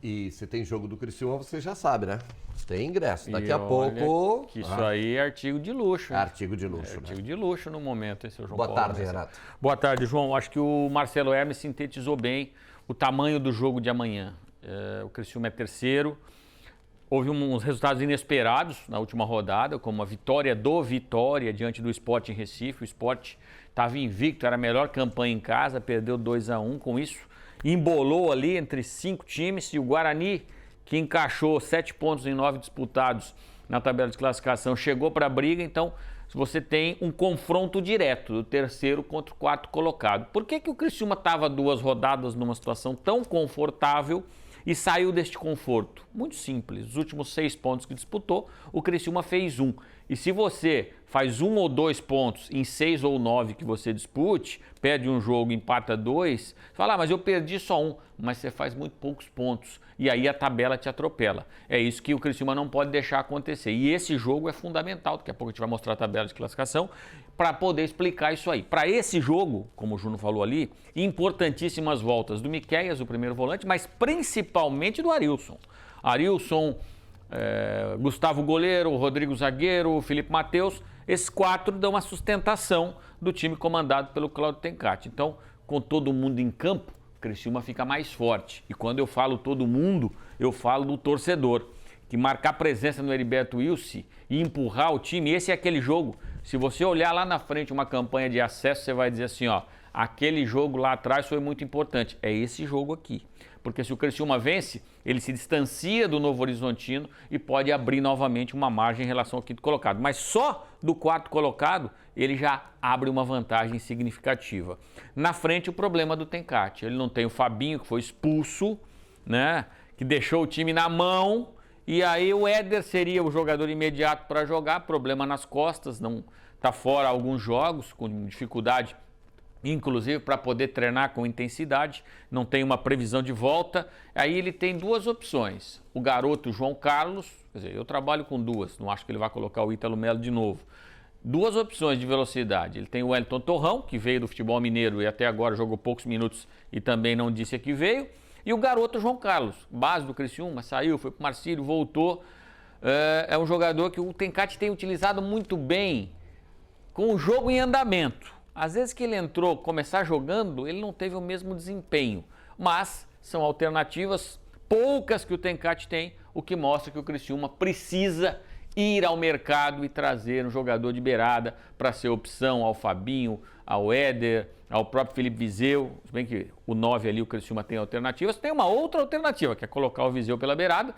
E se tem jogo do Criciúma, você já sabe, né? Tem ingresso. Daqui E a pouco... Que isso aí é artigo de luxo. Artigo de luxo, artigo de luxo no momento, hein, seu João Boa Paulo? tarde, Renato. Boa tarde, João. Acho que o Marcelo Hermes sintetizou bem o tamanho do jogo de amanhã. O Criciúma é terceiro. Houve uns resultados inesperados na última rodada, como a vitória do Vitória diante do Sport em Recife. O Sport estava invicto, era a melhor campanha em casa, perdeu 2-1 com isso. Embolou ali entre 5 times e o Guarani, que encaixou 7 pontos em 9 disputados na tabela de classificação, chegou para a briga. Então, você tem um confronto direto do terceiro contra o quarto colocado. Por que o Criciúma estava 2 rodadas numa situação tão confortável e saiu deste conforto? Muito simples. Os últimos 6 pontos que disputou, o Criciúma fez 1. E se você faz 1 ou 2 pontos em 6 ou 9 que você dispute, perde um jogo, empata 2, você fala, mas eu perdi só 1. Mas você faz muito poucos pontos. E aí a tabela te atropela. É isso que o Criciúma não pode deixar acontecer. E esse jogo é fundamental. Daqui a pouco a gente vai mostrar a tabela de classificação para poder explicar isso aí. Para esse jogo, como o Juno falou ali, importantíssimas voltas do Miqueias, o primeiro volante, mas principalmente do Arilson. Arilson, Gustavo goleiro, Rodrigo zagueiro, Felipe Matheus, esses 4 dão a sustentação do time comandado pelo Cláudio Tencati. Então, com todo mundo em campo, o Criciúma fica mais forte. E quando eu falo todo mundo, eu falo do torcedor, que marcar presença no Heriberto Wilson e empurrar o time, esse é aquele jogo. Se você olhar lá na frente uma campanha de acesso, você vai dizer assim, ó, aquele jogo lá atrás foi muito importante. É esse jogo aqui. Porque se o Criciúma vence, ele se distancia do Novo Horizontino e pode abrir novamente uma margem em relação ao quinto colocado. Mas só do quarto colocado, ele já abre uma vantagem significativa. Na frente, o problema do Tencati. Ele não tem o Fabinho, que foi expulso, né? Que deixou o time na mão. E aí o Éder seria o jogador imediato para jogar. Problema nas costas, não está fora alguns jogos, com dificuldade, inclusive para poder treinar com intensidade, não tem uma previsão de volta. Aí ele tem 2 opções. O garoto João Carlos, quer dizer, eu trabalho com 2, não acho que ele vai colocar o Ítalo Melo de novo. 2 opções de velocidade. Ele tem o Wellington Torrão, que veio do futebol mineiro e até agora jogou poucos minutos e também não disse a que veio. E o garoto João Carlos, base do Criciúma, saiu, foi para o Marcílio, voltou. É um jogador que o Tencati tem utilizado muito bem com o jogo em andamento. Às vezes que ele entrou, começar jogando, ele não teve o mesmo desempenho. Mas são alternativas poucas que o Tencati tem, o que mostra que o Criciúma precisa ir ao mercado e trazer um jogador de beirada para ser opção ao Fabinho, ao Éder, ao próprio Felipe Viseu. Se bem que o 9 ali, o Criciúma tem alternativas. Tem uma outra alternativa, que é colocar o Viseu pela beirada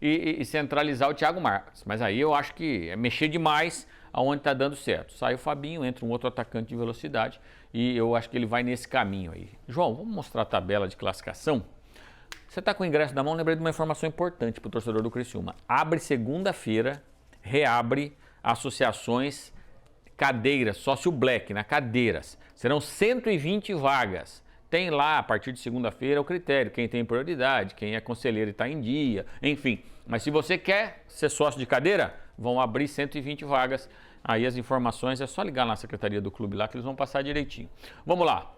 e centralizar o Thiago Marques. Mas aí eu acho que é mexer demais aonde está dando certo. Sai o Fabinho, entra um outro atacante de velocidade e eu acho que ele vai nesse caminho aí. João, vamos mostrar a tabela de classificação? Você está com o ingresso na mão, lembrei de uma informação importante para o torcedor do Criciúma. Abre segunda-feira, reabre associações cadeiras, sócio black, na cadeiras. Serão 120 vagas. Tem lá, a partir de segunda-feira, o critério, quem tem prioridade, quem é conselheiro e está em dia, enfim. Mas se você quer ser sócio de cadeira, vão abrir 120 vagas. Aí as informações é só ligar na secretaria do clube lá que eles vão passar direitinho. Vamos lá.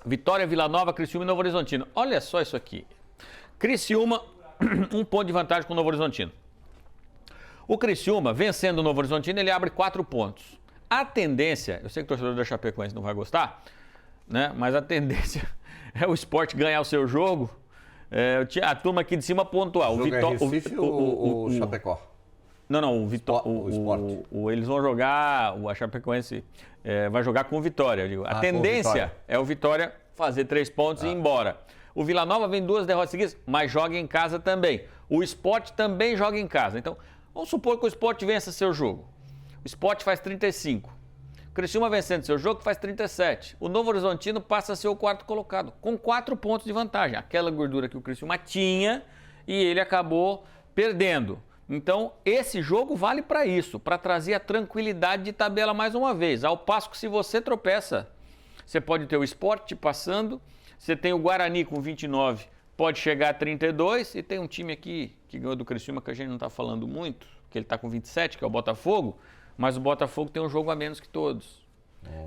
Vitória, Vila Nova, Criciúma e Novo Horizontino. Olha só isso aqui. Criciúma, 1 ponto de vantagem com o Novo Horizontino. O Criciúma, vencendo o Novo Horizontino, ele abre 4 pontos. A tendência, eu sei que o torcedor da Chapecoense não vai gostar, né? Mas a tendência é o Sport ganhar o seu jogo, a turma aqui de cima pontuar. O jogo é Recife ou o Chapecó? Não, o Sport. Eles vão jogar, a Chapecoense vai jogar com o Vitória. Eu digo. A tendência é o Vitória fazer 3 pontos e ir embora. O Vila Nova vem 2 derrotas seguidas, mas joga em casa também. O Sport também joga em casa. Então, vamos supor que o Sport vença seu jogo. O Sport faz 35. O Criciúma vencendo seu jogo faz 37. O Novo Horizontino passa a ser o 4º colocado, com 4 pontos de vantagem. Aquela gordura que o Criciúma tinha e ele acabou perdendo. Então, esse jogo vale para isso, para trazer a tranquilidade de tabela mais uma vez. Ao passo que se você tropeça, você pode ter o Sport passando, você tem o Guarani com 29, pode chegar a 32, e tem um time aqui que ganhou do Criciúma que a gente não está falando muito, que ele está com 27, que é o Botafogo, mas o Botafogo tem um jogo a menos que todos.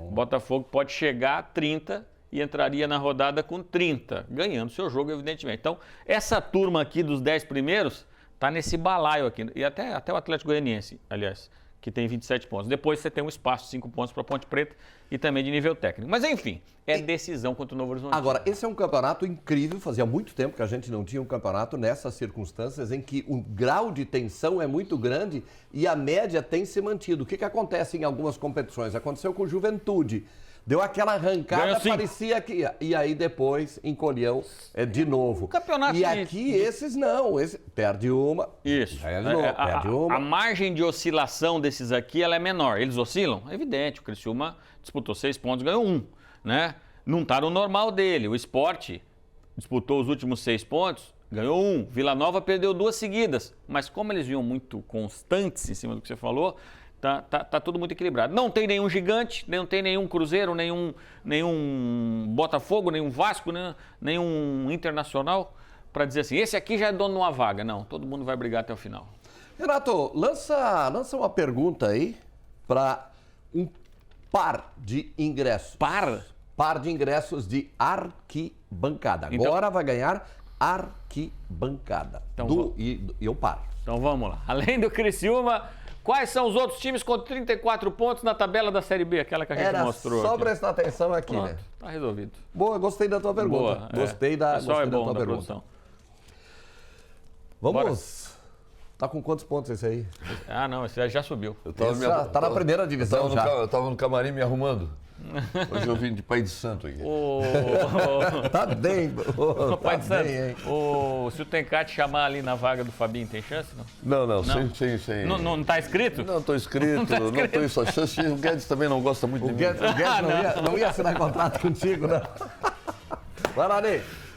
O Botafogo pode chegar a 30 e entraria na rodada com 30, ganhando seu jogo, evidentemente. Então, essa turma aqui dos 10 primeiros está nesse balaio aqui. E até o Atlético Goianiense, aliás, que tem 27 pontos. Depois você tem um espaço, 5 pontos para Ponte Preta e também de nível técnico. Mas, enfim, é decisão contra o Novo Horizonte. Agora, esse é um campeonato incrível. Fazia muito tempo que a gente não tinha um campeonato nessas circunstâncias em que o grau de tensão é muito grande e a média tem se mantido. O que acontece em algumas competições? Aconteceu com o Juventude. Deu aquela arrancada, parecia que ia. E aí depois encolheu de novo. Campeonato e aqui esses não. Perde uma. Isso. De novo, perde uma. A margem de oscilação desses aqui ela é menor. Eles oscilam? É evidente. O Criciúma disputou 6 pontos, ganhou 1. Né? Não está no normal dele. O Sport disputou os últimos 6 pontos, ganhou 1. Vila Nova perdeu 2 seguidas. Mas como eles vinham muito constantes em cima do que você falou, tá tudo muito equilibrado. Não tem nenhum gigante, não tem nenhum Cruzeiro, nenhum Botafogo, nenhum Vasco, nenhum Internacional para dizer assim, esse aqui já é dono de uma vaga. Não, todo mundo vai brigar até o final. Renato, lança uma pergunta aí para um par de ingressos. Par de ingressos de arquibancada. Agora vai ganhar arquibancada. Então, E eu paro. Então vamos lá. Além do Criciúma, quais são os outros times com 34 pontos na tabela da Série B? Aquela que a gente mostrou. Só aqui. prestar atenção aqui, Pronto, né? tá resolvido. Boa, gostei da tua pergunta. Boa, gostei da tua pergunta. Produção. Vamos. Bora. Tá com quantos pontos esse aí? Ah, não, esse já subiu. Tá na primeira divisão já. Eu tava no camarim me arrumando. Hoje eu vim de Pai de Santo aqui. Tá bem. Pai de Santo, hein? se o Tencate chamar ali na vaga do Fabinho, tem chance? Não? Não. Sem. Não tá escrito? Não estou inscrito, não estou só chance. O Guedes também não gosta muito de mim. O Guedes não ia assinar contrato contigo, não. Vai lá, Ney.